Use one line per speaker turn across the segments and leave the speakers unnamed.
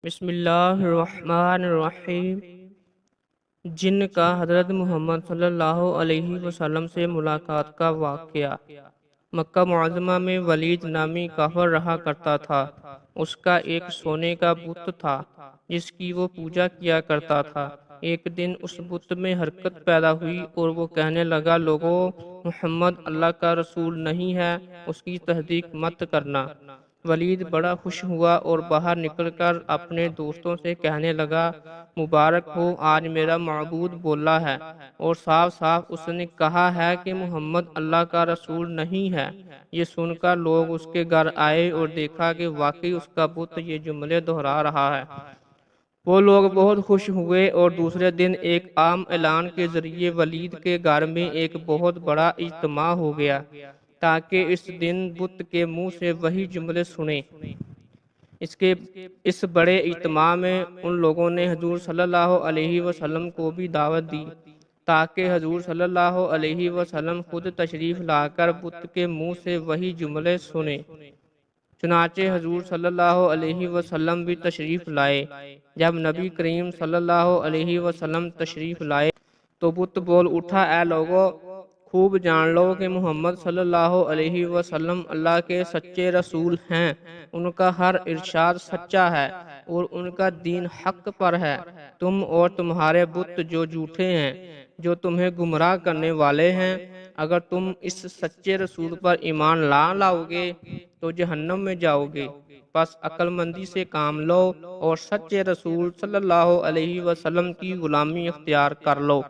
بسم اللہ الرحمن الرحیم۔ جن کا حضرت محمد صلی اللہ علیہ وسلم سے ملاقات کا واقعہ۔ مکہ معظمہ میں ولید نامی کافر رہا کرتا تھا۔ اس کا ایک سونے کا بت تھا جس کی وہ پوجا کیا کرتا تھا۔ ایک دن اس بت میں حرکت پیدا ہوئی اور وہ کہنے لگا، لوگو، محمد اللہ کا رسول نہیں ہے، اس کی تصدیق مت کرنا۔ ولید بڑا خوش ہوا اور باہر نکل کر اپنے دوستوں سے کہنے لگا، مبارک ہو، آج میرا معبود بولا ہے اور صاف صاف اس نے کہا ہے کہ محمد اللہ کا رسول نہیں ہے۔ یہ سن کر لوگ اس کے گھر آئے اور دیکھا کہ واقعی اس کا بت یہ جملے دہرا رہا ہے۔ وہ لوگ بہت خوش ہوئے اور دوسرے دن ایک عام اعلان کے ذریعے ولید کے گھر میں ایک بہت بڑا اجتماع ہو گیا تاکہ اس دن بت کے منہ سے وہی جملے سنیں۔ اس بڑے اجتماع میں ان لوگوں نے حضور صلی اللہ علیہ وسلم کو بھی دعوت دی تاکہ حضور صلی اللہ علیہ وسلم خود تشریف لا کر بت کے منہ سے وہی جملے سنیں۔ چنانچہ حضور صلی اللہ علیہ وسلم بھی تشریف لائے۔ جب نبی کریم صلی اللہ علیہ وسلم تشریف لائے تو بت بول اٹھا، اے لوگو، خوب جان لو کہ محمد صلی اللہ علیہ وسلم اللہ کے سچے رسول ہیں۔ ان کا ہر ارشاد سچا ہے اور ان کا دین حق پر ہے۔ تم اور تمہارے بت جو جھوٹے ہیں، جو تمہیں گمراہ کرنے والے ہیں، اگر تم اس سچے رسول پر ایمان لاؤ گے تو جہنم میں جاؤ گے۔ بس عقل مندی سے کام لو اور سچے رسول صلی اللہ علیہ وسلم کی غلامی اختیار کر لو۔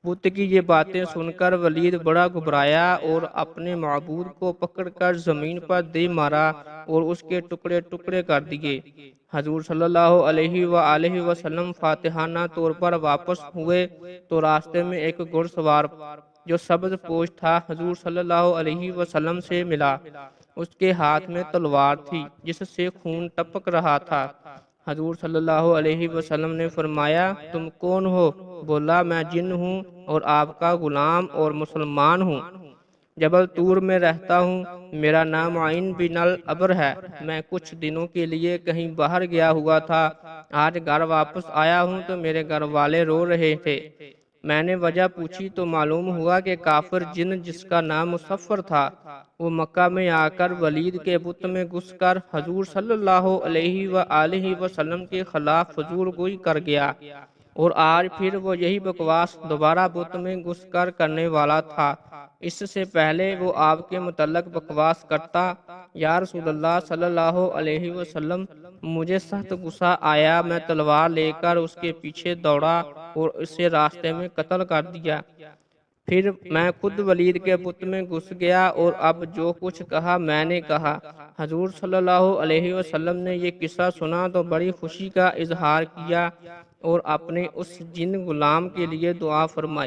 بت کی یہ باتیں سن کر ولید بڑا گھبرایا اور اپنے معبود کو پکڑ کر زمین پر دے مارا اور اس کے ٹکڑے ٹکڑے کر دیے۔ حضور صلی اللہ علیہ وآلہ وسلم فاتحانہ طور پر واپس ہوئے تو راستے میں ایک گھڑ سوار جو سبز پوش تھا حضور صلی اللہ علیہ وسلم سے ملا۔ اس کے ہاتھ میں تلوار تھی جس سے خون ٹپک رہا تھا۔ حضور صلی اللہ علیہ وسلم نے فرمایا، تم کون ہو؟ بولا، میں جن ہوں اور آپ کا غلام اور مسلمان ہوں۔ جبل طور میں رہتا ہوں۔ میرا نام عین بن الابر ہے۔ میں کچھ دنوں کے لیے کہیں باہر گیا ہوا تھا۔ آج گھر واپس آیا ہوں تو میرے گھر والے رو رہے تھے۔ میں نے وجہ پوچھی تو معلوم ہوا کہ کافر جن جس کا نام مصفر تھا، وہ مکہ میں آ کر ولید کے بت میں گھس کر حضور صلی اللہ علیہ وآلہ وسلم کے خلاف فضول گوئی کر گیا اور آج پھر وہ یہی بکواس دوبارہ بت میں گھس کر کرنے والا تھا۔ اس سے پہلے وہ آپ کے متعلق بکواس کرتا، یا رسول اللہ صلی اللہ علیہ وسلم، مجھے سخت غصہ آیا، میں تلوار لے کر اس کے پیچھے دوڑا اور اسے راستے میں قتل کر دیا۔ پھر میں خود ولید کے بت میں گھس گیا اور اب جو کچھ کہا میں نے کہا۔ حضور صلی اللہ علیہ وسلم نے یہ قصہ سنا تو بڑی خوشی کا اظہار کیا اور اپنے اس جن غلام کے لیے دعا فرمائی۔